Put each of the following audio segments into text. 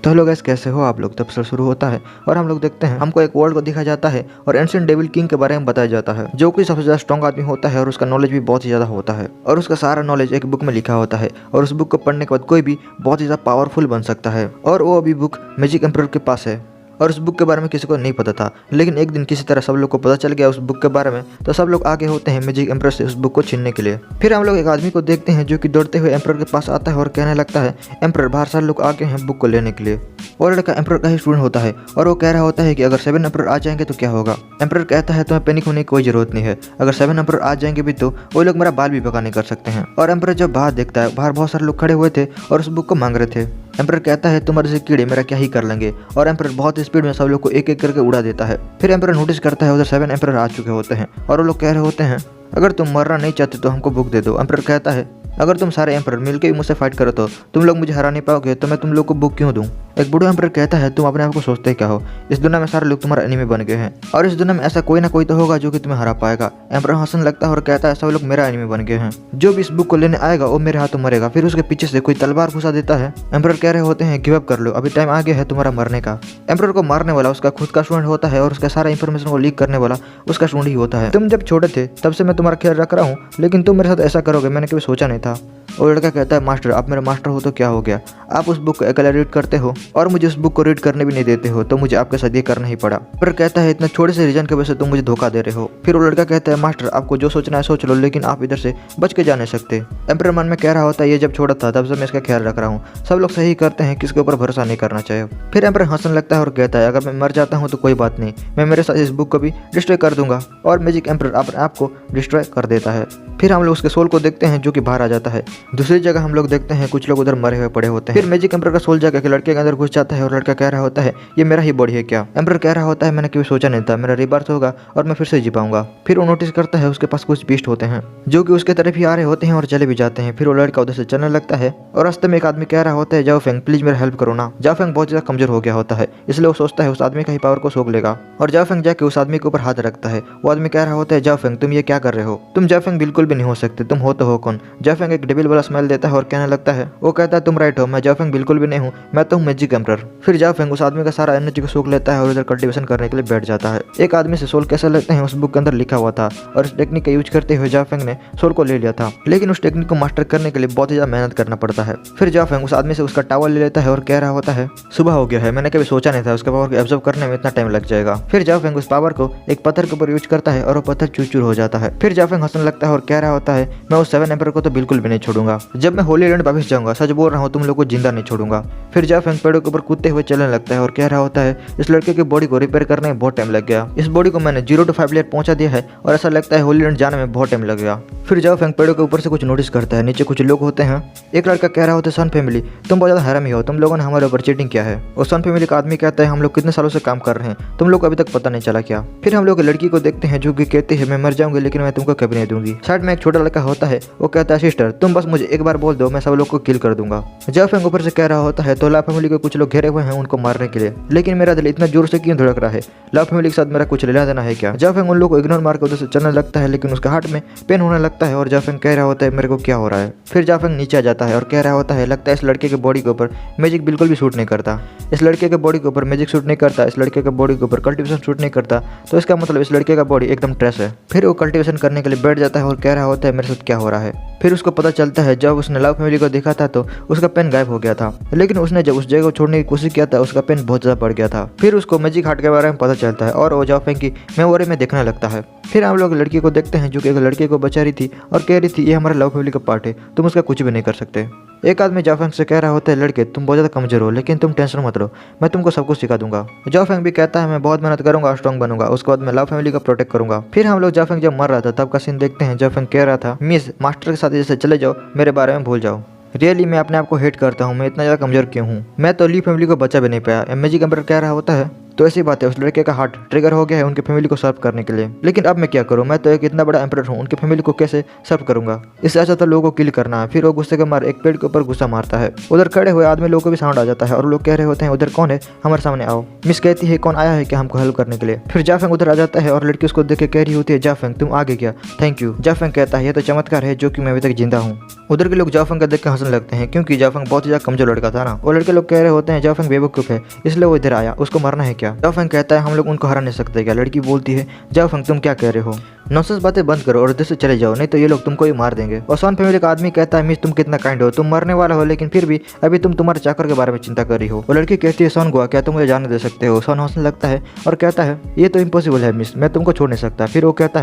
तो hello guys, कैसे हो आप लोग। तब से शुरू होता है और हम लोग देखते हैं हमको एक वर्ल्ड को दिखाया जाता है और एंशिएंट डेविल किंग के बारे में बताया जाता है, जो कि सबसे ज्यादा स्ट्रॉन्ग आदमी होता है और उसका नॉलेज भी बहुत ही ज्यादा होता है और उसका सारा नॉलेज एक बुक में लिखा होता है और उस बुक को पढ़ने के बाद कोई भी बहुत ही ज्यादा पावरफुल बन सकता है। और वो अभी बुक मैजिक एम्परर के पास है और उस बुक के बारे में किसी को नहीं पता था, लेकिन एक दिन किसी तरह सब लोग को पता चल गया उस बुक के बारे में, तो सब लोग आगे होते हैं मैजिक एम्परर से उस बुक को छीनने के लिए। फिर हम लोग एक आदमी को देखते हैं जो कि दौड़ते हुए एम्परर के पास आता है और कहने लगता है, एम्परर बाहर सारे लोग आगे हैं बुक को लेने के लिए। और लड़का एम्परर का ही स्टूडेंट होता है और वो कह रहा होता है कि अगर 7 एम्परर आ जाएंगे तो क्या होगा। एम्परर कहता है तुम्हें पैनिक होने की कोई जरूरत नहीं है, अगर 7 एम्परर आ जाएंगे भी तो वो लोग मेरा बाल भी बका नहीं कर सकते हैं। और एम्परर जब बाहर देखता है, बाहर बहुत सारे लोग खड़े हुए थे और उस बुक को मांग रहे थे। एम्परर कहता है तुम्हारे से कीड़े मेरा क्या ही कर लेंगे, और एम्परर बहुत स्पीड में सब लोग को एक एक करके उड़ा देता है। फिर एम्परर नोटिस करता है उधर 7 एम्परर आ चुके होते हैं और वो लोग कह रहे होते हैं अगर तुम मरना नहीं चाहते तो हमको बुक दे दो। एम्परर कहता है अगर तुम सारे एम्परर मिलकर भी मुझसे फाइट करो तो तुम लोग मुझे हरा नहीं पाओगे, तो मैं तुम लोग को बुक क्यों दूं। एक बूढ़ा एम्परर कहता है तुम अपने आप को सोचते क्या हो, इस दुनिया में सारे लोग तुम्हारा एनिमी बन गए हैं और इस दुनिया में ऐसा कोई ना कोई तो होगा जो कि तुम्हें हरा पाएगा। एम्परर हंसने लगता है और कहता है सब लोग मेरा एनिमी बन गए हैं, जो भी इस बुक को लेने आएगा वो मेरे हाथों मरेगा। फिर उसके पीछे से कोई तलवार घुसा देता है। एम्परर कह रहे होते हैं गिव अप कर लो, अभी टाइम आ गया है तुम्हारा मरने का। एम्परर को मारने वाला उसका खुद का स्टूडेंट होता है और उसका सारा इंफॉर्मेशन को लीक करने वाला उसका स्टूडेंट ही होता है। तुम जब छोटे थे तब से मैं तुम्हारा ख्याल रख रहा हूँ, लेकिन तुम मेरे साथ ऐसा करोगे मैंने कभी सोचा नहीं था। और लड़का कहता है मास्टर आप मेरे मास्टर हो तो क्या हो गया, आप उस बुक को अकेला रीड करते हो और मुझे उस बुक को रीड करने भी नहीं देते हो, तो मुझे आपके साथ ये करना ही पड़ा। पर कहता है इतना छोटे से रीजन की वजह से तुम मुझे धोखा दे रहे हो। फिर वो लड़का कहता है मास्टर आपको जो सोचना है सोच लो, लेकिन आप इधर से बच के जा नहीं सकते। एम्परर मन में कह रहा होता है ये जब छोटा था तब से मैं इसका ख्याल रख रहा हूँ, सब लोग सही करते हैं, किसके ऊपर भरोसा नहीं करना चाहिए। फिर एम्परर हंसने लगता है और कहता है अगर मैं मर जाता हूँ तो कोई बात नहीं, मैं मेरे साथ इस बुक को भी डिस्ट्रॉय कर दूंगा। और मैजिक एम्परर अपने आप को डिस्ट्रॉय कर देता है। फिर हम लोग उसके सोल को देखते हैं जो कि बाहर आ जाता है। दूसरी जगह हम लोग देखते हैं कुछ लोग उधर मरे हुए पड़े होते हैं। फिर मैजिक एम्परर का सोल जाकर के लड़के के अंदर घुस जाता है और लड़का कह रहा होता है ये मेरा ही बॉडी है क्या। एम्परर कह रहा होता है मैंने कभी सोचा नहीं था मेरा रिबर्थ होगा और मैं फिर से जी पाऊंगा। फिर वो नोटिस करता है उसके पास कुछ बीस्ट होते हैं जो कि उसके तरफ ही आ रहे होते हैं और चले भी जाते हैं। फिर वो लड़का उधर से चलने लगता है और रास्ते में एक आदमी कह रहा होता है जाओ फेंग प्लीज मेरा हेल्प करो ना। जाओ फेंग बहुत ज्यादा कमजोर हो गया होता है, इसलिए वो सोचता है उस आदमी का ही पावर को सोख लेगा और जाओ फेंग जाके उस आदमी के ऊपर हाथ रखता है। वो आदमी कह रहा होता है जाओ फेंग तुम ये क्या कर रहे हो, तुम जाओ फेंग बिल्कुल भी नहीं हो सकते, तुम हो तो हो कौन। जाओ फेंग एक डेविल वाला स्मेल देता है और कहने लगता है वो कहता है तुम राइट हो, मैं जाओ फेंग बिल्कुल भी नहीं हूँ, मैं तो हूँ मैजिक एम्परर। फिर जाओ फेंग उस आदमी का सारा एनर्जी को सोख लेता है और उधर कल्टीवेशन करने के लिए बैठ जाता है। एक आदमी से सोल कैसे लेते हैं उस बुक के अंदर लिखा हुआ था और इस टेक्निक का यूज करते हुए जाओ फेंग ने सोल को ले लिया था, लेकिन उस टेक्निक को मास्टर करने के लिए बहुत ही ज्यादा मेहनत करना पड़ता है। फिर जाओ फेंग उस आदमी से उसका टावल ले लेता है और कह रहा होता है सुबह हो गया है, मैंने कभी सोचा नहीं था उसके पावर को एब्जॉर्ब करने में इतना टाइम लग जाएगा। फिर जाओ फेंग उस पावर को एक पत्थर के ऊपर यूज करता है और वो पत्थर चूर चूर हो जाता है। फिर जाओ फेंग हंसने लगता है और कह रहा होता है मैं उस 7 एम्परर को तो बिल्कुल भी नहीं छोड़ूंगा, जब मैं होली लैंड वापस जाऊंगा सच बोल रहा हूँ तुम लोग को जिंदा नहीं छोड़ूंगा। फिर जाओ फेंग पेड़ों के ऊपर कूदते हुए चलने लगता है और कह रहा होता है इस लड़के की बॉडी को रिपेयर करने में बहुत टाइम लग गया, इस बॉडी को मैंने 0 to 5 लेयर पहुंचा दिया है और ऐसा लगता है होली लैंड जाने में बहुत टाइम लगेगा। फिर जाओ फेंग पेड़ों के ऊपर से कुछ नोटिस करता है, नीचे कुछ लोग होते हैं। एक लड़का कह रहा होता है सन फैमिली तुम बहुत ज्यादा हरामी हो, तुम लोगों ने हमारे ऊपर चीटिंग किया है। और सन फैमिली का आदमी कहता है हम लोग कितने सालों से काम कर रहे हैं, तुम लोग को अभी तक पता नहीं चला क्या। फिर हम लोग लड़की को देखते हैं जो कि कहती है मैं मर जाऊंगी लेकिन मैं तुमको कभी नहीं दूंगी। साइड में एक छोटा लड़का होता है, वो कहता है सिस्टर तुम बस मुझे एक बार बोल दो मैं सब लोग को किल कर दूंगा। जाओ फेंग ऊपर से कह रहा होता है तो ला फैमिली को कुछ लोग घेरे हुए हैं उनको मारने के लिए, लेकिन मेरा दिल इतना जोर से क्यों धड़क रहा है, ला फैमिली के साथ मेरा कुछ लेना देना है क्या। जाओ फेंग उन लोग को इग्नोर मार कर उधर से चलने लगता है, लेकिन उसका हार्ट में पेन होने लगता है और जाओ फेंग कह रहा होता है मेरे को क्या हो रहा है। फिर जाओ फेंग नीचे आ जाता है और कह रहा होता है लगता है इस लड़के के बॉडी के ऊपर मैजिक बिल्कुल भी सूट नहीं करता, इस लड़के के बॉडी के ऊपर मैजिक सूट नहीं करता, इस लड़के के बॉडी के ऊपर कल्टीवेशन सूट नहीं करता, तो इसका मतलब इस लड़के का बॉडी एकदम ट्रेस है। फिर वो कल्टीवेशन करने के लिए बैठ जाता है और कह रहा होता है मेरे साथ क्या हो रहा है। फिर उसको पता चलता है जब उसने लव फैमिली को देखा था तो उसका पेन गायब हो गया था, लेकिन उसने जब उस जगह को छोड़ने की कोशिश किया था उसका पेन बहुत ज़्यादा बढ़ गया था। फिर उसको मैजिक हार्ट के बारे में पता चलता है और वो जाओ फेंग की मेमोरी में देखने लगता है। फिर हम लोग लड़की को देखते हैं जो कि एक लड़के को बचा रही थी और कह रही थी ये हमारा लव फैमिली का पार्ट है, तुम उसका कुछ भी नहीं कर सकते। एक आदमी जाओ फेंग से कह रहा होता है लड़के तुम बहुत ज़्यादा कमजोर हो, लेकिन तुम टेंशन मत लो, मैं तुमको सब कुछ सिखा दूंगा। जाओ फेंग भी कहता है मैं बहुत मेहनत करूंगा, स्ट्रॉन्ग बनूंगा, उसके बाद मैं लव फैमिली का प्रोटेक्ट करूंगा। फिर हम लोग जाओ फेंग जब मर रहा था तब का सीन देखते हैं। जाओ फेंग कह रहा था मिस मास्टर के साथ जैसे चले जाओ, मेरे बारे में भूल जाओ, रियली मैं अपने आप को हेट करता हूँ, मैं इतना ज़्यादा कमजोर क्यों हूँ, मैं तो ली फैमिली को बचा भी नहीं पाया। मैजिक एम्परर कह रहा होता है तो ऐसी बात है, उस लड़के का हार्ट ट्रिगर हो गया है उनकी फैमिली को सर्व करने के लिए। लेकिन अब मैं क्या करूँ, मैं तो एक इतना बड़ा एम्परर हूँ, उनकी फैमिली को कैसे सर्व करूंगा। इससे अच्छा तो लोगों को किल करना है। फिर वो गुस्से के मारे एक पेड़ के ऊपर गुस्सा मारता है। उधर खड़े हुए आदमी लोगों को भी साउंड आ जाता है और लोग कह रहे होते हैं उधर कौन है, हमारे सामने आओ। मिस कहती है कौन आया है क्या हमको हेल्प करने के लिए। फिर जाफेंग उधर आ जाता है और लड़की उसको देख के कह रही होती है जाफेंग तुम आगे क्या, थैंक यू। जाफेंग कहता है ये तो चमत्कार है जो कि मैं अभी तक जिंदा हूँ। उधर के लोग जाफेंग का देख के हंसने लगते हैं क्योंकि जाफेंग बहुत ही ज्यादा कमजोर लड़का था ना। वो लड़के लोग कह रहे होते हैं जाफेंग बेवकूफ है इसलिए वो इधर आया, उसको मारना है क्या। जाफेंग कहता है हम लोग उनको हरा नहीं सकते क्या। लड़की बोलती है जाफेंग तुम क्या कह रहे हो, नॉनसेंस बातें बंद करो और इधर से चले जाओ नहीं तो ये लोग तुमको ही मार देंगे। और सॉन फैमिली का आदमी कहता है मिस तुम कितना काइंड हो, तुम मरने वाला हो लेकिन फिर भी अभी तुम तुम्हारे चाकर के बारे में चिंता कर रही हो। वो लड़की कहती है सॉन गुआ क्या तुम मुझे जाने दे सकते हो। सॉन हंसने लगता है और कहता है ये तो इम्पॉसिबल है मिस, मैं तुमको छोड़ नहीं सकता। फिर वो कहता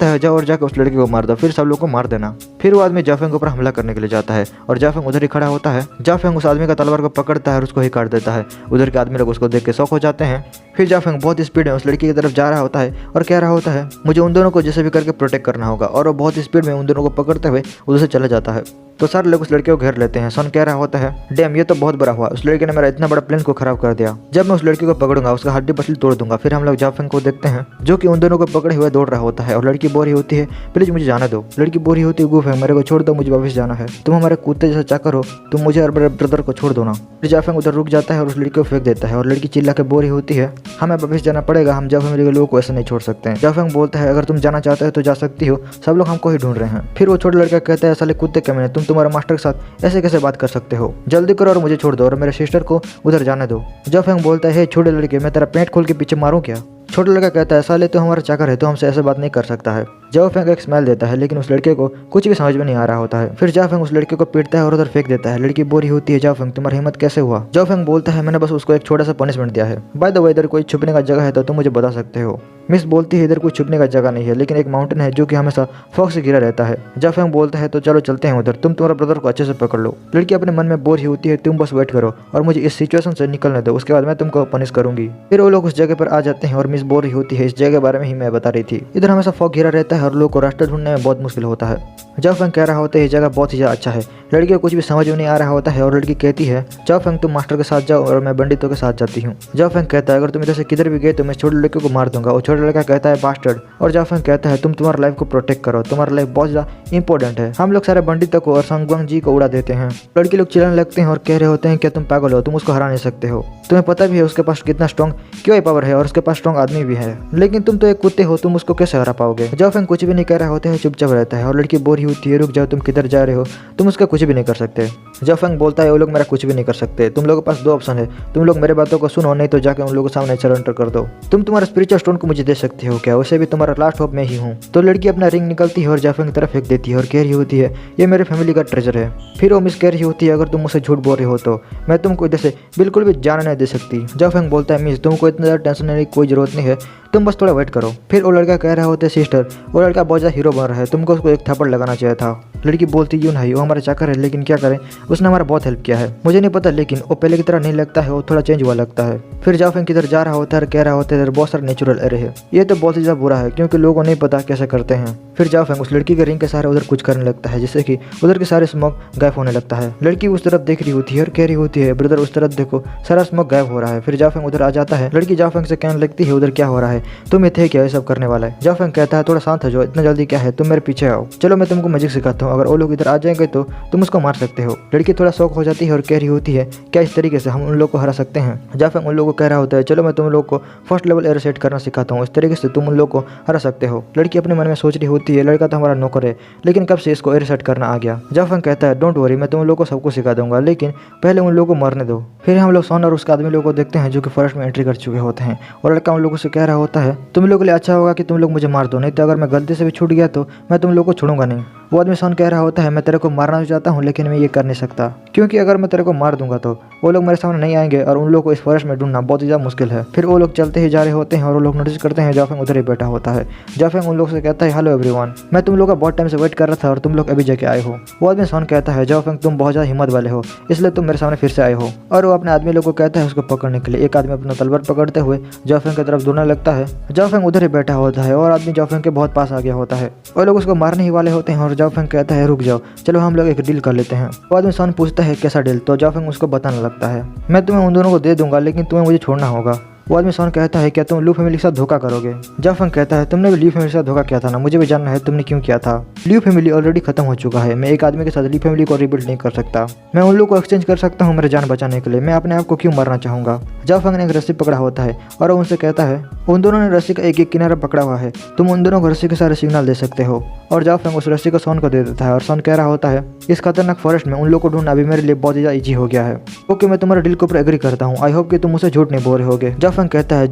है जाओ और जाकर उस लड़की को मार दो, फिर सब लोग को मार देना। फिर वो आदमी जाफेंग के ऊपर हमला करने के लिए जाता है और जाफेंग उधर ही खड़ा होता है। जाफेंग उस आदमी का तलवार को पकड़ता है और उसको ही काट देता है। उधर के आदमी लोग उसको देख के शौक हो जाते हैं। फिर जाफेंग बहुत स्पीड में उस लड़की की तरफ जा रहा होता है और कह रहा होता है मुझे उन दोनों को जैसे भी करके प्रोटेक्ट करना होगा। और वो बहुत स्पीड में उन दोनों को पकड़ते हुए उधर से चला जाता है। तो सारे लोग उस लड़के को घेर लेते हैं। सन कह रहा होता है डैम ये तो बहुत बड़ा हुआ, उस लड़के ने मेरा इतना बड़ा प्लान को खराब कर दिया। जब मैं उस लड़की को पकड़ूंगा उसका हड्डी पसली तोड़ दूंगा। फिर हम लोग जाफेंग को देखते हैं जो कि उन दोनों को पकड़े हुए दौड़ रहा होता है और लड़की बोरी होती है प्लीज मुझे जाने दो। लड़की बोरी होती है गुफ है मेरे को छोड़ दो, मुझे वापस जाना है, तुम हमारे कुत्ते जैसा चाकर हो, तुम मुझे और मेरे ब्रदर को छोड़ दो ना। फिर जाफेंग उधर रुक जाता है और उस लड़की को फेंक देता है और लड़की चिल्ला के बोरी होती है हमें वापस जाना पड़ेगा, हम जाफेंग के लोगों को ऐसे नहीं छोड़ सकते हैं। जाफेंग बोलता है अगर तुम जाना चाहते हो तो जा सकती हो, सब लोग हमको ही ढूंढ रहे हैं। फिर वो छोटा लड़का कहता है साले कुत्ते कमीने तुम तुम्हारे मास्टर के साथ ऐसे कैसे बात कर सकते हो, जल्दी करो और मुझे छोड़ दो और मेरे सिस्टर को उधर जाने दो। जाफेंग बोलता है छोटे लड़के मैं तेरा पेट खोल के पीछे मारूं क्या। छोटा लड़का कहता है साले तो हमारा चाकर है तो हमसे ऐसे बात नहीं कर सकता है। जाफेंग एक स्माइल देता है लेकिन उस लड़के को कुछ भी समझ में नहीं आ रहा होता है। फिर जाफेंग उस लड़के को पीटता है और उधर फेंक देता है। लड़की बोरी होती है जाफेंग तुम्हारी हिम्मत कैसे हुआ। जाफेंग बोलता है मैंने बस उसको एक छोटा सा पनिशमेंट दिया है, बाय द वे इधर कोई छुपने का जगह है तो तुम मुझे बता सकते हो। मिस बोलती है इधर कोई छुपने का जगह नहीं है लेकिन एक माउंटेन है जो कि हमेशा फॉग से घिरा रहता है। जाफेंग बोलता है तो चलो चलते हैं उधर, तुम तुम्हारे ब्रदर को अच्छे से पकड़ लो। लड़की अपने मन में बोर ही होती है तुम बस वेट करो और मुझे इस सिचुएशन से निकलने दो, उसके बाद मैं तुमको पनिश करूंगी। फिर वो लोग उस जगह पर आ जाते हैं और मिस बोर ही होती है, इस जगह के बारे में ही मैं बता रही थी। इधर हमेशा फॉग घिरा रहता है और लोगों को रास्ता ढूंढने में बहुत मुश्किल होता है। जाफेंग कह रहा होता है ये जगह बहुत ही ज्यादा अच्छा है। लड़की को कुछ भी समझ में नहीं आ रहा होता है और लड़की कहती है जाफेंग तुम मास्टर के साथ जाओ और मैं पंडितों के साथ जाती हूँ। जाफेंग कहता है अगर तुम इधर से किधर भी गए तो मैं छोटे लड़के को मार दूंगा। और छोटा लड़का कहता है बास्टर्ड। और जाफेंग कहता है तुम तुम्हारी लाइफ को प्रोटेक्ट करो, तुम्हारा लाइफ बहुत ज्यादा इंपॉर्टेंट है। हम लोग सारे पंडितों को और संगवांग जी को उड़ा देते हैं। लड़की लोग चिल्लाने लगते हैं और कह रहे होते हैं क्या तुम पागल हो, तुम उसको हरा नहीं सकते हो, तुम्हें पता भी है उसके पास कितना स्ट्रॉन्ग क्यों पावर है और उसके पास स्ट्रॉन्ग आदमी भी है, लेकिन तुम तो एक कुत्ते हो, तुम उसको कैसे हरा पाओगे। जाफेंग कुछ भी नहीं कह रहा होता है, चुपचाप रहता है और लड़की बोरी होती है रुक जाओ तुम किधर जा रहे हो, तुम उसका कुछ भी नहीं कर सकते। जाफेंग बोलता है वो लोग मेरा कुछ भी नहीं कर सकते, तुम लोगों के पास दो ऑप्शन है, तुम लोग मेरे बातों को सुनो नहीं तो जाके उन लोगों के सामने सरेंडर कर दो। तुम तुम्हारा स्पिरिचुअल स्टोन को मुझे दे सकते हो क्या, वैसे भी तुम्हारा लास्ट होप मैं ही हूँ। तो लड़की अपना रिंग निकलती है और जाफेंग की तरफ फेंक देती है और कह रही होती है ये मेरे फैमिली का ट्रेजर है। फिर वो मिस कह रही होती है अगर तुम मुझसे झूठ बोल रहे हो तो मैं तुमको इधर से बिल्कुल भी जाने नहीं दे सकती। जाफेंग बोलता है मिस तुमको इतना ज़्यादा टेंशन लेने की कोई जरूरत नहीं है, तुम बस थोड़ा वेट करो। फिर वो लड़का कह रहा होता है सिस्टर वो लड़का बहुत ज़्यादा हीरो बन रहा है, तुमको उसको एक थप्पड़ लगाना चाहिए था। लड़की बोलती यूँ नहीं वो हमारा चाकर है लेकिन क्या करें उसने हमारा बहुत हेल्प किया है, मुझे नहीं पता लेकिन वो पहले की तरह नहीं लगता है, वो थोड़ा चेंज हुआ लगता है। फिर जाफेंग किधर जा रहा होता है कह रहा होता है इधर बहुत सारे नेचुरल एरे है, ये तो बहुत ही ज़्यादा बुरा है क्योंकि लोगों को नहीं पता कैसे करते हैं। फिर जाफेंग उस लड़की के रिंग के सहारे उधर कुछ करने लगता है जिससे कि उधर के सारे स्मोक गायब होने लगता है। लड़की उस तरफ देख रही होती है और कह रही होती है ब्रदर उस तरफ देखो सारा स्मोक गायब हो रहा है। फिर जाफेंग उधर आ जाता है, लड़की जाफेंग से कहने लगती है उधर क्या हो रहा है, तुम ये थे क्या ये सब करने वाला है। जाफेंग कहता है थोड़ा शांत हो जाओ, इतना जल्दी क्या है, तुम मेरे पीछे आओ, चलो मैं तुमको मैजिक सिखाता हूँ, अगर वो लोग इधर आ जाएंगे तो तुम उसको मार सकते हो। लड़की थोड़ा शौक हो जाती है और कह रही होती है क्या इस तरीके से हम उन लोग को हरा सकते हैं। जाफेंग उन लोगों को कह रहा होता है चलो मैं तुम लोग को फर्स्ट लेवल एयर सेट करना सिखाता हूँ, इस तरीके से तुम उन लोग को हरा सकते हो। लड़की अपने मन में सोच रही होती है लड़का तो हमारा नौकर है लेकिन कब से इसको एयर सेट करना आ गया। जाफेंग कहता है डोंट वरी मैं तुम लोग को सबको सिखा दूंगा लेकिन पहले उन लोगों को मरने दो। फिर हम लोग सोन और उसके आदमी लोगों को देखते हैं जो कि फॉरेस्ट में एंट्री कर चुके होते हैं और लड़का उन लोगों से कह रहा होता है तुम लोगों के लिए अच्छा होगा कि तुम लोग मुझे मार दो, नहीं तो अगर मैं गलती से भी छूट गया तो मैं तुम लोग को छोड़ूंगा नहीं। वो आदमी सोन कह रहा होता है मैं तेरे को मारना चाहता हूँ लेकिन मैं ये कर नहीं सकता क्योंकि अगर मैं तेरे को मार दूंगा तो वो लोग मेरे सामने नहीं आएंगे और उन लोगों को इस फॉरेस्ट में ढूंढना बहुत ही ज़्यादा मुश्किल है। फिर वो लोग चलते ही जा रहे होते हैं और वो लोग नोटिस करते हैं जाफेंग उधर ही बैठा होता है। जाफेंग उन लोग से कहता है हेलो एवरीवन, मैं तुम लोग का बहुत टाइम से वेट कर रहा था और तुम लोग अभी जाके आए हो। वो आदमी सोन कहता है जाफेंग तुम बहुत ज़्यादा हिम्मत वाले हो इसलिए तुम मेरे सामने फिर से आए हो। और वो अपने आदमी लोग को कहता है उसको पकड़ने के लिए। एक आदमी अपना तलवार पकड़ते हुए जाफेंग की तरफ दौड़ने लगता है। जाफेंग उधर ही बैठा होता है और आदमी जाफेंग के बहुत पास आ गया होता है। वो लोग उसको मारने ही वाले होते हैं और जाफेंग कहता है रुक जाओ चलो हम लोग एक डील कर लेते हैं। वो आदमी सोन पूछता है कैसा डील, तो जाफेंग उसको बताने लगता है मैं तुम्हें उन दोनों को दे दूंगा लेकिन तुम्हें मुझे छोड़ना होगा। वो आदमी सॉन कहता है क्या तुम लू फैमिली के साथ धोखा करोगे? जाफंग कहता है तुमने भी ली फैमिली के साथ धोखा किया था ना, मुझे भी जानना है तुमने क्यों किया था। ली फैमिली ऑलरेडी खत्म हो चुका है, मैं एक आदमी के साथ ली फैमिली को रिबिल्ड नहीं कर सकता। मैं उन लोगों को एक्सचेंज कर सकता हूँ मेरे जान बचाने के लिए, मैं अपने आप को क्यों मरना चाहूंगा। जाफंग ने एक रस्सी पकड़ा होता है और वो उनसे कहता है उन दोनों ने रस्सी का एक एक किनारा पकड़ा हुआ है, तुम उन दोनों को रस्सी के सारे सिग्नल दे सकते हो। और जाफंग उस रस्सी को सॉन को दे देता है और सॉन कह रहा होता है इस खतरनाक फॉरेस्ट में उन लोगों को ढूंढना अभी मेरे लिए बहुत ज़्यादा ईजी हो गया है। ओके, मैं तुम्हारे डील के ऊपर एग्री करता हूँ, आई होप कि तुम मुझसे झूठ नहीं बोल रहे होगे। जाफंग कहता है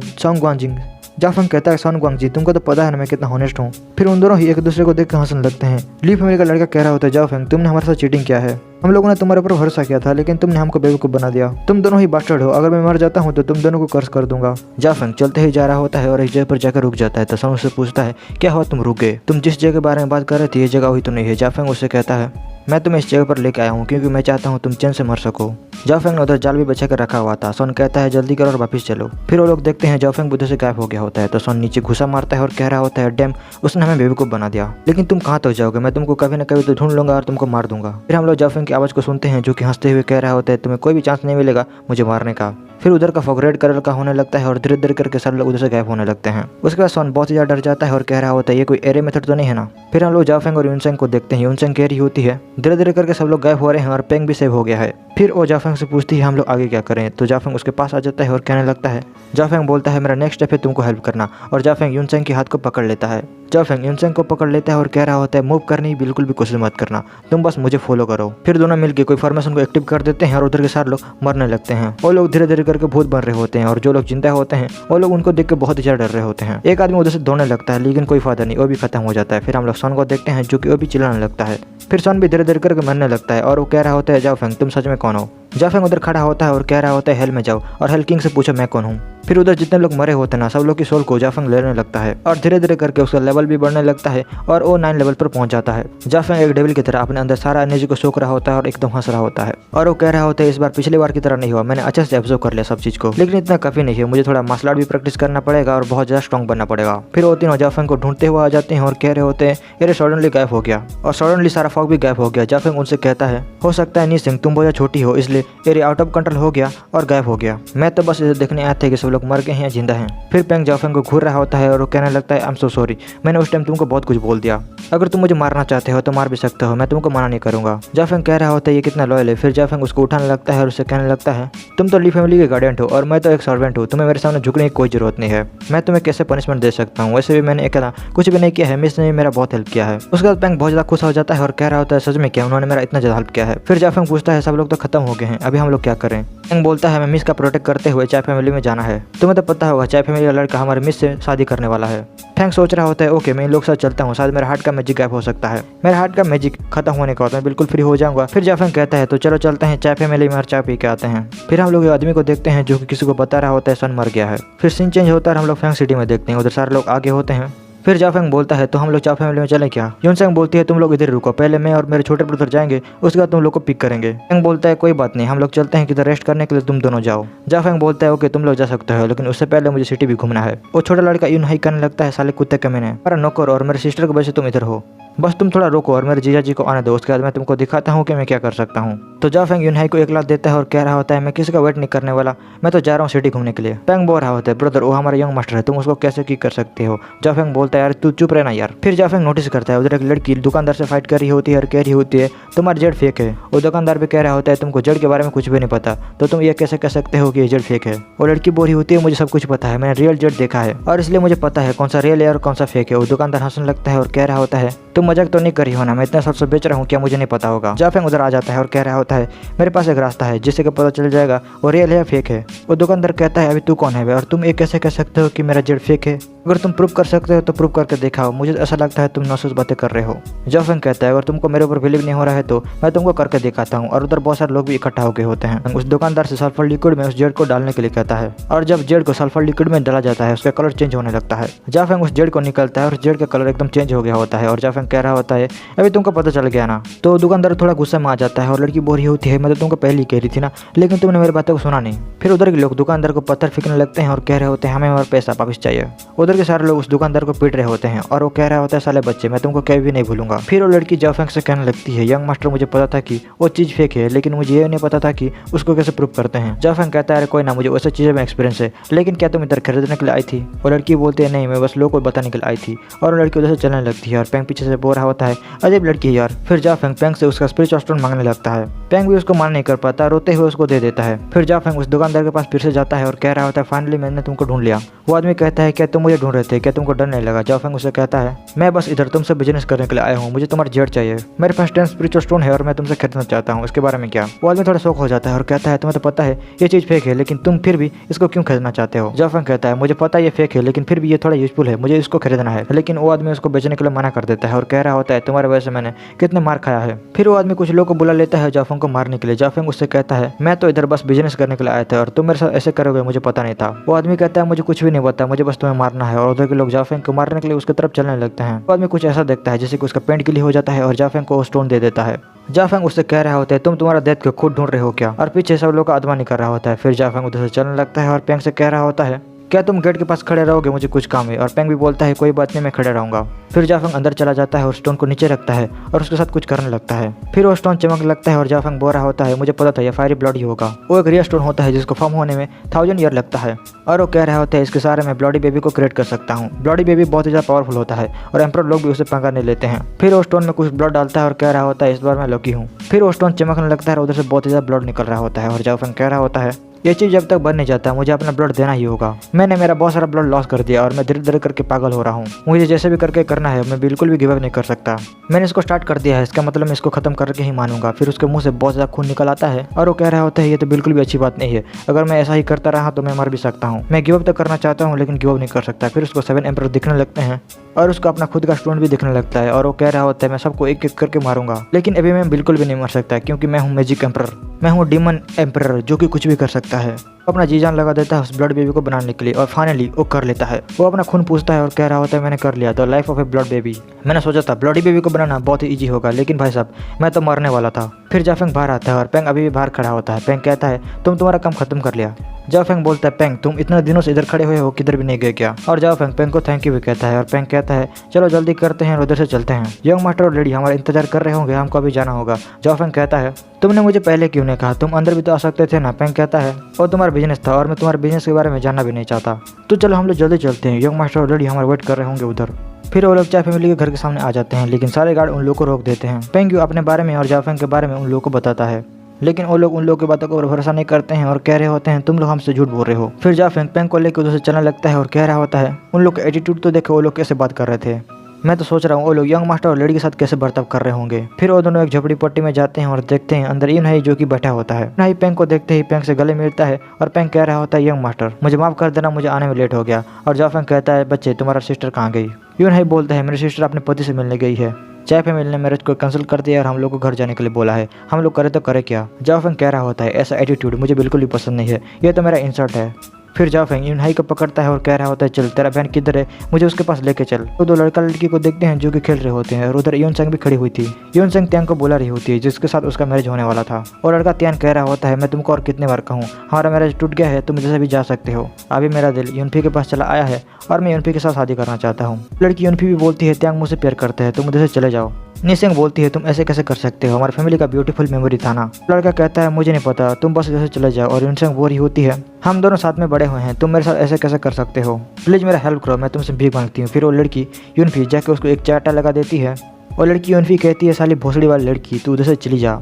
जाफंग कहता है सन ग्वांगजी तुमको तो पता है ना मैं कितना हॉनेस्ट हूँ। फिर उन दोनों ही एक दूसरे को देख कर हंसने लगते हैं। ली फैमिली का लड़का कह रहा होता है जाफंग तुमने हमारे साथ चीटिंग किया है, हम लोगों ने तुम्हारे ऊपर भरोसा किया था लेकिन तुमने हमको बेवकूफ़ बना दिया, तुम दोनों ही बास्टर्ड हो, अगर मैं मर जाता हूँ तो तुम दोनों को कर्ज कर दूंगा। जाफंग चलते ही जा रहा होता है और एक जगह पर जाकर रुक जाता है तो सन उससे पूछता है क्या हुआ तुम रुक गए, तुम जिस जगह के बारे में बात कर रहे थे ये जगह वही तो नहीं है। जाफंग उससे कहता है मैं तुम्हें इस जगह पर लेके आया हूँ क्योंकि मैं चाहता हूँ तुम चैन से मर सको। जाफंग ने उधर जाल भी बचा कर रखा हुआ था। सोन कहता है जल्दी करो और वापस चलो। फिर वो लोग देखते हैं जाफंग बुद्धि से गायब हो गया होता है तो सोन नीचे घुसा मारता है और कह रहा होता है डैम उसने हमें बेवकूफ़ बना दिया, लेकिन तुम कहाँ तक जाओगे, मैं तुमको कभी न कभी तो ढूंढ लूंगा और तुमको मार दूंगा। फिर हम लोग जाफंग की आवाज़ को सुनते हैं जो कि हंसते हुए कह रहा होता है तुम्हें कोई भी चांस नहीं मिलेगा मुझे मारने का। फिर उधर का फॉग रेड कलर का होने लगता है और धीरे धीरे करके सारे लोग उधर से गायब होने लगते हैं। उसके बाद सोन बहुत ही ज़्यादा डर जाता है और कह रहा होता है ये कोई एरे मेथड तो नहीं है ना। फिर हम लोग जाफंग और यूनसेंग को देखते हैं। यूनसेंग कह रही होती है धीरे धीरे करके सब लोग गायब हो रहे हैं और पेंग भी सेव हो गया है। फिर वो जाफंग से पूछती है हम लोग आगे क्या करें, तो जाफंग उसके पास आ जाता है और कहने लगता है जाफंग बोलता है मेरा नेक्स्ट स्टेप है तुमको हेल्प करना, और जाफंग यूनसेंग के हाथ को पकड़ लेता है। जाफंग यूनसेंग को पकड़ लेता है और कह रहा होता है मूव करने की बिल्कुल भी कोशिश मत करना, तुम बस मुझे फॉलो करो। फिर दोनों मिलकर कोई फॉर्मेशन को एक्टिव कर देते हैं और उधर के सारे लोग मरने लगते हैं। वो लोग धीरे धीरे करके भूत बन रहे होते हैं और जो लोग जिंदा होते हैं वो लोग उनको देख के बहुत ही ज्यादा डर रहे होते हैं। एक आदमी उधर से दौड़ने लगता है लेकिन कोई फायदा नहीं, वो भी खत्म हो जाता है। फिर हम लोग सोन को देखते हैं जो कि वो भी चिल्लाने लगता है। फिर सोन भी धीरे धीरे करके मरने लगता है और वो कह रहा होता है जाफंग तुम सच में कौन हो। जाफंग उधर खड़ा होता है और कह रहा होता है हेल में जाओ और हेल किंग से पूछो मैं कौन हूँ। फिर उधर जितने लोग मरे होते हैं ना सब लोग की सोल को जाफंग लेने लगता है और धीरे धीरे करके उसका लेवल भी बढ़ने लगता है और वो 9 लेवल पर पहुंच जाता है। जाफंग एक डेविल की तरह अपने अंदर सारा एनर्जी को सोख रहा होता है और एकदम हंस रहा होता है और वो कह रहा होता है इस बार पिछली बार की तरह नहीं हुआ, मैंने अच्छे से ऑब्जर्व कर लिया सब चीज को, लेकिन इतना काफी नहीं है, मुझे थोड़ा मार्शल आर्ट भी प्रैक्टिस करना पड़ेगा और बहुत ज्यादा स्ट्रॉन्ग बनना पड़ेगा। फिर वो तीनों जाफंग को ढूंढते हुए आ जाते हैं और कह रहे होते हैं ये सडनली गायब हो गया और सडनली सारा फॉग भी गायब हो गया। जाफंग उनसे कहता है हो सकता है नी सिंह तुम बहुत छोटी हो इसलिए एरिया आउट ऑफ कंट्रोल हो गया और गायब हो गया, मैं तो बस इसे देखने आए थे कि सब लोग मर गए हैं या जिंदा हैं। फिर पेंग जाफंग को घूर रहा होता है और वो कहने लगता है आई एम सो सॉरी, मैंने उस टाइम तुमको बहुत कुछ बोल दिया, अगर तुम मुझे मारना चाहते हो तो मार भी सकते हो, मैं तुमको मना नहीं करूंगा। जाफंग कह रहा होता है ये कितना लॉयल है। फिर जाफंग उसको उठाने लगता है और उससे कहने लगता है तुम तो ली फैमिली के गार्डियन हो और मैं तो एक सर्वेंट हूँ, तुम्हें मेरे सामने झुकने की कोई जरूरत नहीं है, मैं तुम्हें कैसे पनिशमेंट दे सकता हूँ, वैसे भी मैंने अकेला कुछ भी नहीं किया है, मिस ने मेरा बहुत हेल्प किया है। उसके बाद पेंग बहुत ज्यादा खुश हो जाता है और कह रहा होता है सच में क्या उन्होंने मेरा इतना ज्यादा हेल्प किया है। फिर जाफंग पूछता है सब लोग तो खत्म हो गए हैं, अभी हम लोग क्या करें। पेंग बोलता है मैं मिस का प्रोटेक्ट करते हुए चाय फैमिली में जाना है, तुम्हें तो पता होगा चाय फैमिली का लड़का हमारे मिस से शादी करने वाला है। फैंग सोच रहा होता है ओके मैं इन लोग साथ चलता हूँ, शायद मेरा हार्ट का मैजिक गायब हो सकता है, मेरा हार्ट का मैजिक खत्म होने का होता है बिल्कुल फ्री हो जाऊंगा। फिर जाफंग कहता है तो चलो चलते हैं चाय फैमिली में और चाय पी के आते हैं। फिर हम लोग आदमी को देखते हैं जो कि किसी को बता रहा होता है सन मर गया है। फिर सीन चेंज होता है, हम लोग फैंग सिटी में देखते हैं, उधर सारे लोग आगे होते हैं। फिर जाफंग बोलता है तो हम लोग चाय फैमिली में चलें क्या। यूनसेंग बोलती है तुम लोग इधर रुको, पहले मैं और मेरे छोटे ब्रदर जाएंगे उसके बाद तुम लोग को पिक करेंगे। फैंग बोलता है कोई बात नहीं, हम लोग चलते हैं किधर रेस्ट करने के लिए तुम दोनों जाओ। जाफंग बोलता है ओके तुम लोग जा सकते हो, लेकिन उससे पहले मुझे सिटी भी घूमना है। वो छोटा लड़का यूनहाई करने लगता है साले कुत्ते के मैंने मेरा नौकर और मेरे सिस्टर की वजह से तुम इधर हो, बस तुम थोड़ा रोको और मेरे जीजा जी को आने दो, उसके बाद मैं तुमको दिखाता हूँ कि मैं क्या कर सकता हूँ। तो जाफंग यूनहाई को एक लात देता है और कह रहा होता है मैं किसी का वेट नहीं करने वाला, मैं तो जा रहा हूँ सिटी घूमने के लिए। पेंग बोल रहा होता है ब्रदर वो हमारा यंग मास्टर है, तुम उसको कैसे की कर सकते हो। जाफंग बोलता है यार तू चुप रहना यार। फिर जाफंग नोटिस करता है उधर एक लड़की दुकानदार से फाइट कर रही होती है और कह रही होती है तुम्हारा जेड फेक है। वो दुकानदार भी कह रहा होता है तुमको जेड के बारे में कुछ भी नहीं पता, तो तुम ये कैसे कह सकते हो कि ये जेड फेक है। वो लड़की बोल रही होती है मुझे सब कुछ पता है, मैंने रियल जेड देखा है और इसलिए मुझे पता है कौन सा रियल है और कौन सा फेक है। वो दुकानदार हंसने लगता है और कह रहा होता है तुम मजाक तो नहीं कर रही हो ना, मैं इतना सबसे बेच रहा हूँ क्या मुझे नहीं पता होगा। जाफंग उधर आ जाता है और कह रहा होता है मेरे पास एक रास्ता है जिससे कि पता चल जाएगा वो रियल है या फेक है। वो दुकानदार कहता है अभी तू कौन है और तुम ये कैसे कह सकते हो कि मेरा जेड फेक है, अगर तुम प्रूव कर सकते हो तो प्रूव करके दिखाओ, मुझे ऐसा लगता है तुम नौसूस बातें कर रहे हो। जाफंग कहता है अगर तुमको मेरे ऊपर बिलीव नहीं हो रहा है तो मैं तुमको करके दिखाता हूँ, और उधर बहुत सारे लोग भी इकट्ठा हो गए होते हैं। उस दुकानदार से सल्फर लिक्विड में उस जेड को डालने के लिए कहता है और जब जेड को सल्फर लिक्विड में डाला जाता है उसका कलर चेंज होने लगता है। जाफंग उस जेड को निकलता है और जेड का कलर एकदम चेंज हो गया होता है और जाफंग कह रहा होता है अभी तुमको पता चल गया ना। तो दुकानदार थोड़ा गुस्सा में आ जाता है और लड़की बोल रही होती है मैं तो तुमको पहले ही कह रही थी ना, लेकिन तुमने मेरी बातों को सुना नहीं। फिर उधर के लोग दुकानदार को पत्थर फेंकने लगते हैं और कह रहे होते हैं हमें हमारा पैसा वापस चाहिए। उधर उधर के सारे लोग उस दुकानदार को पीट रहे होते हैं और वो कह रहा होता है साले बच्चे मैं तुमको कभी भी नहीं भूलूंगा। फिर वो लड़की जाओफेंग से कहने लगती है यंग मास्टर मुझे पता था कि वो चीज फेक है लेकिन मुझे ये नहीं पता था कि उसको कैसे प्रूव करते हैं। जाओफेंग कहता है कोई ना मुझे वैसे चीज़ों में एक्सपीरियंस है लेकिन क्या तुम इधर खरीदने के लिए आई थी। वो लड़की बोलती है नहीं मैं बस लोगों को बताने के लिए आई थी और वो लड़की उधर से चलने लगती है और पेंग पीछे से बोल रहा होता है अजीब लड़की है यार। फिर जाओफेंग पेंग से उसका स्पिरिचुअल स्टोन मांगने लगता है। पेंग भी उसको मान नहीं कर पाता, रोते हुए उसको दे देता है। फिर जाओफेंग उस दुकानदार के पास फिर से जाता है और कह रहा होता है फाइनली मैंने तुमको ढूंढ लिया। वो आदमी कहता है क्या तुम मुझे ढूंढ रहे थे, क्या तुमको डर नहीं लगा। जाओफेंग उसे कहता है मैं बस इधर तुमसे बिजनेस करने के लिए आया हूँ, मुझे तुम्हारी जेड चाहिए, मेरे पास 10 स्पिरिचुअल स्टोन है और मैं तुमसे खरीदना चाहता हूँ, इसके बारे में क्या। वो आदमी थोड़ा शौक हो जाता है और कहता है तुम्हें तो पता है ये चीज़ फेक है लेकिन तुम फिर भी इसको क्यों खरीदना चाहते हो। जाओफेंग कहता है मुझे पता है ये फेक है लेकिन फिर भी ये थोड़ा यूजफुल है, मुझे इसको खरीदना है। लेकिन वो आदमी उसको बेचने के लिए मना कर देता है और कह रहा होता है तुम्हारे वजह से मैंने कितने मार खाया है। फिर वो आदमी कुछ लोगों को बुला लेता है जाओफेंग को मारने के लिए। जाओफेंग उससे कहता है मैं तो इधर बस बिजनेस करने के लिए आया था और तुम मेरे साथ ऐसे करोगे मुझे पता नहीं था। वो आदमी कहता है मुझे कुछ भी नहीं पता, मुझे बस तुम्हें मारना है और उधर के लोग जाओफेंग को मारने के लिए उसकी तरफ चलने लगते हैं। वो आदमी कुछ ऐसा देखता है जैसे कि उसका पेंट गिली हो जाता है और जाओफेंग को स्टोन दे देता है। जाओफेंग उससे कह रहा होता है तुम तुम्हारा डेथ को खुद ढूंढ रहे हो क्या, और पीछे सब लोग का अदमानी कर रहा होता है। फिर जाओफेंग उधर से चलने लगता है और पेंग से कह रहा होता है क्या तुम गेट के पास खड़े रहोगे, मुझे कुछ काम है। और पेंग भी बोलता है कोई बात नहीं मैं खड़े रहूंगा। फिर जाओफेंग अंदर चला जाता है और स्टोन को नीचे रखता है और उसके साथ कुछ करने लगता है। फिर वो स्टोन चमकने लगता है और जाओफेंग बोल रहा होता है मुझे पता था ये फायरी ब्लडी होगा। वो एक रियल स्टोन होता है जिसको फॉर्म होने में 1000 ईयर लगता है और वो कह रहा होता है इसके सहारे मैं ब्लडी बेबी को क्रिएट कर सकता हूँ। ब्लडी बेबी बहुत ही ज़्यादा पावरफुल होता है और एम्परर लोग भी उसे पंगा नहीं लेते हैं। फिर वो स्टोन में कुछ ब्लड डालता है और कह रहा होता है इस बार मैं लकी हूँ। फिर वो स्टोन चमकने लगता है और उधर से बहुत ही ज़्यादा ब्लड निकल रहा होता है और जाओफेंग कह रहा होता है ये चीज़ जब तक बन नहीं जाता मुझे अपना ब्लड देना ही होगा। मैंने मेरा बहुत सारा ब्लड लॉस कर दिया और मैं धीरे धीरे करके पागल हो रहा हूँ, मुझे जैसे भी करके करना है, मैं बिल्कुल भी गिव अप नहीं कर सकता। मैंने इसको स्टार्ट कर दिया है, इसका मतलब मैं इसको खत्म करके ही मानूंगा। फिर उसके मुंह से बहुत ज़्यादा खून निकल आता है और वो कह रहा होता है ये तो बिल्कुल भी अच्छी बात नहीं है, अगर मैं ऐसा ही करता रहा तो मैं मर भी सकता हूँ। मैं गिव अप तो करना चाहता हूँ लेकिन गिव अप नहीं कर सकता। फिर उसको 7 एम्परर दिखने लगते हैं और उसको अपना खुद का स्टोन भी दिखने लगता है और वो कह रहा होता है मैं सबको एक एक करके मारूंगा, लेकिन अभी मैं बिल्कुल भी नहीं मर सकता क्योंकि मैं हूँ मैजिक एम्परर, मैं हूँ डीमन एम्परर जो कि कुछ भी कर सकता है। अपना जी जान लगा देता है उस ब्लड बेबी को बनाने के लिए और फाइनली वो कर लेता है। वो अपना खून पूछता है और कह रहा होता है मैंने कर लिया, the life of A blood baby. मैंने सोचा था ब्लडी बेबी को बनाना बहुत ही ईजी होगा लेकिन भाई साहब मैं तो मरने वाला था। फिर जाओफेंग बाहर आता है और पेंग अभी भी बाहर खड़ा होता है। पेंग कहता है तुम तुम्हारा काम खत्म कर लिया। जाओफेंग बोलता है पेंग तुम इतने दिनों से इधर खड़े हुए हो, किधर भी नहीं गए क्या। और जाओफेंग पेंग को थैंक यू भी कहता है और पेंग कहता है चलो जल्दी करते हैं और उधर से चलते हैं, यंग मास्टर और लेडी हमारा इंतजार कर रहे होंगे, हमको अभी जाना होगा। जाओफेंग कहता है तुमने मुझे पहले क्यों नहीं कहा, तुम अंदर भी तो आ सकते थे ना। पेंग कहता है और तुम्हारा बिजनेस था और मैं तुम्हारे बिजनेस के बारे में जानना भी नहीं चाहता, तो चलो हम लोग जल्दी चलते हैं, यंग मास्टर और लेडी हमारे वेट कर रहे होंगे उधर। फिर वो लोग चाय फैमिली के घर के सामने आ जाते हैं लेकिन सारे गार्ड उन लोगों को रोक देते हैं। पेंग अपने बारे में और जाओफेंग के बारे में उन लोगों को बताता है लेकिन वो लोग उन लोगों की बातों को भरोसा नहीं करते हैं और कह रहे होते हैं तुम लोग हमसे झूठ बोल रहे हो। फिर जाओफेंग पेंग को लेकर उधर से चलने लगता है और कह रहा होता है उन लोग का एटीट्यूड तो देखो, वो लोग कैसे बात कर रहे थे, मैं तो सोच रहा हूँ वो लोग यंग मास्टर और लेडी के साथ कैसे बर्ताव कर रहे होंगे। फिर वो दोनों एक झोपड़ी पट्टी में जाते हैं और देखते हैं अंदर इन है जो कि बैठा होता है। नहीं पेंग को देखते ही पेंग से गले मिलता है और पेंग कह रहा होता है यंग मास्टर मुझे माफ कर देना, मुझे आने में लेट हो गया। और जाओफेंग कहता है बच्चे तुम्हारा सिस्टर कहाँ गई। यून है बोलता है मेरी सिस्टर अपने पति से मिलने गई है, चाय पे मिलने मैरिज को कैंसिल कर दिया और हम लोग को घर जाने के लिए बोला है, हम लोग करे तो करे क्या। जाओफेंग कह रहा होता है ऐसा एटीट्यूड मुझे बिल्कुल भी पसंद नहीं है, ये तो मेरा इंसल्ट है। फिर जाओफेंग यूनहाई को पकड़ता है और कह रहा होता है चल तेरा बहन किधर है, मुझे उसके पास लेके चल। तो दो लड़का लड़की को देखते हैं जो कि खेल रहे होते हैं और उधर यूनसेंग भी खड़ी हुई थी। यूनसेंग त्यांग को बुला रही होती है जिसके साथ उसका मैरिज होने वाला था और लड़का त्यांग कह रहा होता है मैं तुमको और कितने बार कहूँ, हमारा मैरिज टूट गया है, तुम जैसे भी जा सकते हो। अभी मेरा दिल यूनफी के पास चला आया है और मैं यूनफी के साथ शादी करना चाहता हूँ। लड़की यूनफी भी बोलती है त्यांग मुझसे प्यार करते हैं, तुम उधर से चले जाओ। निसेंग बोलती है तुम ऐसे कैसे कर सकते हो, हमारी फैमिली का ब्यूटीफुल मेमोरी था ना। लड़का कहता है मुझे नहीं पता, तुम बस इधर से चले जाओ। और यूनसेंग बोल रही होती है हम दोनों साथ में बड़े हुए हैं, तुम मेरे साथ ऐसे कैसे कर सकते हो, प्लीज मेरा हेल्प करो, मैं तुमसे भीख मांगती हूँ। फिर वो लड़की यूनफी जाके उसको एक चाटा लगा देती है और लड़की यूनफी कहती है साली भोसड़ी वाली लड़की तू उधर से चली जा,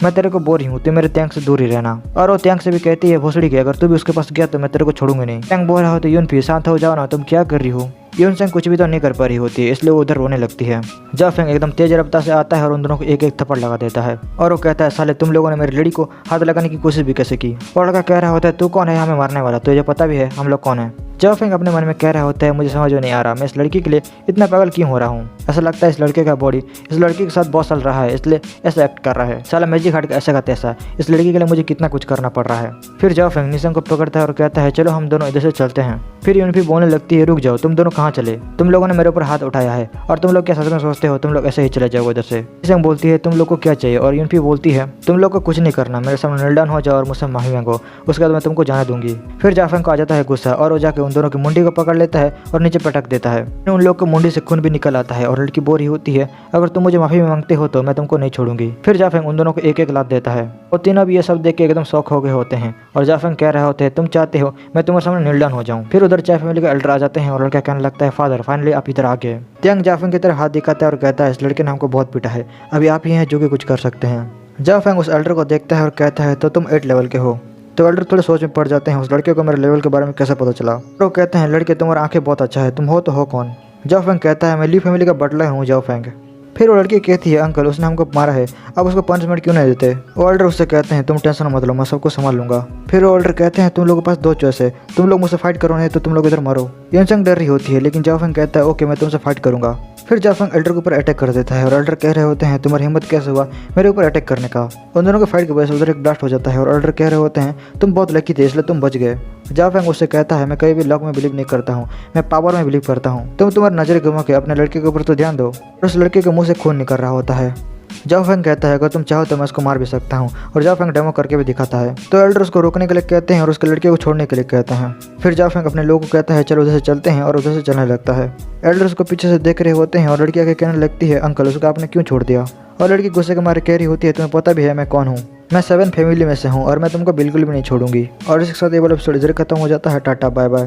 मैं तेरे को बोल रही हूँ, तू मेरे त्यांग से दूर ही रहना। और वो त्यांग से भी कहती है भोसड़ी की अगर तू भी उसके पास गया तो मैं तेरे को छोड़ूंगी नहीं। त्यांग बोल रहा होता है यूनफी शांत हो जाओ ना, तुम क्या कर रही हो। यूनसेंग कुछ भी तो नहीं कर पा रही होती है इसलिए वो उधर रोने लगती है। जाओफेंग एकदम तेज रफ्तार से आता है और उन दोनों को एक एक थप्पड़ लगा देता है और वो कहता है साले तुम लोगों ने मेरी लड़ी को हाथ लगाने की कोशिश भी कैसे की। और लड़का कह रहा होता है तू कौन है हमें मारने वाला, तुझे पता भी है हम लोग कौन है। जाओफेंग अपने मन में कह रहा होता है मुझे समझ में नहीं आ रहा मैं इस लड़की के लिए इतना पागल क्यों हो रहा हूँ। ऐसा लगता है इस लड़के का बॉडी इस लड़की के साथ बहुत चल रहा है, इसलिए ऐसा एक्ट कर रहा है। साला मैजिक हार्ट का ऐसा का तैसा, इस लड़की के लिए मुझे कितना कुछ करना पड़ रहा है। फिर जाओ फेंग निशंग को पकड़ता है और कहता है चलो हम दोनों इधर से चलते हैं। फिर यूनफी बोलने लगती है रुक जाओ, तुम दोनों कहाँ चले? तुम लोगों ने मेरे ऊपर हाथ उठाया है और तुम लोग क्या सच में सोचते हो तुम लोग ऐसे ही चले जाओ उधर से? निशंग बोलती है तुम लोग को क्या चाहिए? और यूनफी बोलती है तुम लोग को कुछ नहीं करना, मेरे सामने नील डाउन हो जाओ और मुझसे माफी मांगो, उसके बाद मैं तुमको जाने दूंगी। फिर जाफेंग को आ जाता है गुस्सा और वो जाके उन दोनों की मुंडी को पकड़ लेता है और नीचे पटक देता है। उन लोग को मुंडी से खून भी निकल आता है और लड़की बोल रही होती है अगर तुम मुझे माफी मांगते हो तो मैं तुमको नहीं छोड़ूंगी। फिर जाफेंग उन दोनों को एक एक लात देता है और तीनों भी ये सब देख के एकदम शौक हो गए होते हैं और जाफेंग कह रहे होते हैं तुम चाहते हो मैं तुम्हारे सामने नील डाउन हो जाऊं। फिर उधर चाय फैमिली के एल्डर आ जाते हैं और लड़का कहने लगता है फादर फाइनली आप इधर आ गए। त्यांग जाफेंग की तरफ हाथ दिखाता है और कहता है इस लड़के ने हमको बहुत पीटा है, अभी आप ही हैं जो कि कुछ कर सकते हैं। जाफेंग उस एल्डर को देखता है और कहता है तो तुम 8 लेवल के हो। तो एल्डर थोड़े सोच में पड़ जाते हैं उस लड़के को मेरे लेवल के बारे में कैसे पता चला। तो कहते हैं लड़के तुम्हारी आंखें बहुत अच्छा है, तुम हो तो हो कौन? जाफेंग कहता है मैं ली फैमिली का बटलर हूँ जाफेंग। फिर वो लड़की कहती है अंकल उसने हमको मारा है, अब उसको पनिशमेंट क्यों नहीं देते? वो एल्डर उससे कहते हैं तुम टेंशन मत लो मैं सबको संभाल लूंगा। फिर वो एल्डर कहते हैं तुम लोगों के पास 2 चॉइस है, तुम लोग मुझसे फाइट करो नहीं तो तुम लोग इधर मरो। यूनसंग डर रही होती है लेकिन जाफेंग कहता है ओके मैं तुमसे फाइट करूंगा। फिर जाफेंग एल्डर के ऊपर अटैक कर देता है और एल्डर कह रहे होते हैं तुम्हारी हिम्मत कैसे हुआ मेरे ऊपर अटैक करने का। उन दोनों के फाइट की वजह से उधर एक ब्लास्ट हो जाता है और एल्डर कह रहे होते हैं तुम बहुत लकी थे इसलिए तुम बच गए। जाफेंग उससे कहता है मैं कभी भी लक में बिलीव नहीं करता हूँ, मैं पावर में बिलीव करता हूँ। तुम तुम्हारी नजर घुमा के अपने लड़के के ऊपर तो ध्यान दो। और उस लड़के के मुंह से खून निकल रहा होता है। जाफेंग कहता है अगर तुम चाहो तो मैं उसको मार भी सकता हूँ और जाफेंग डेमो करके भी दिखाता है। तो एल्डर उसको रोकने के लिए कहते हैं और उसके लड़के को छोड़ने के लिए कहते हैं। फिर जाफेंग अपने लोगों को कहता है चलो उधर से चलते हैं और उधर से चलने लगता है। एल्डर उसको पीछे से देख रहे होते हैं और लड़की आके कहने लगती है अंकल उसको आपने क्यों छोड़ दिया? और लड़की गुस्से के मारे कह रही होती है तुम्हें पता भी है मैं कौन हूँ, मैं 7 फैमिली में से हूँ और मैं तुमको बिल्कुल भी नहीं छोड़ूंगी। और इसके साथ ये वाला एपिसोड इधर खत्म हो जाता है। Tata bye bye.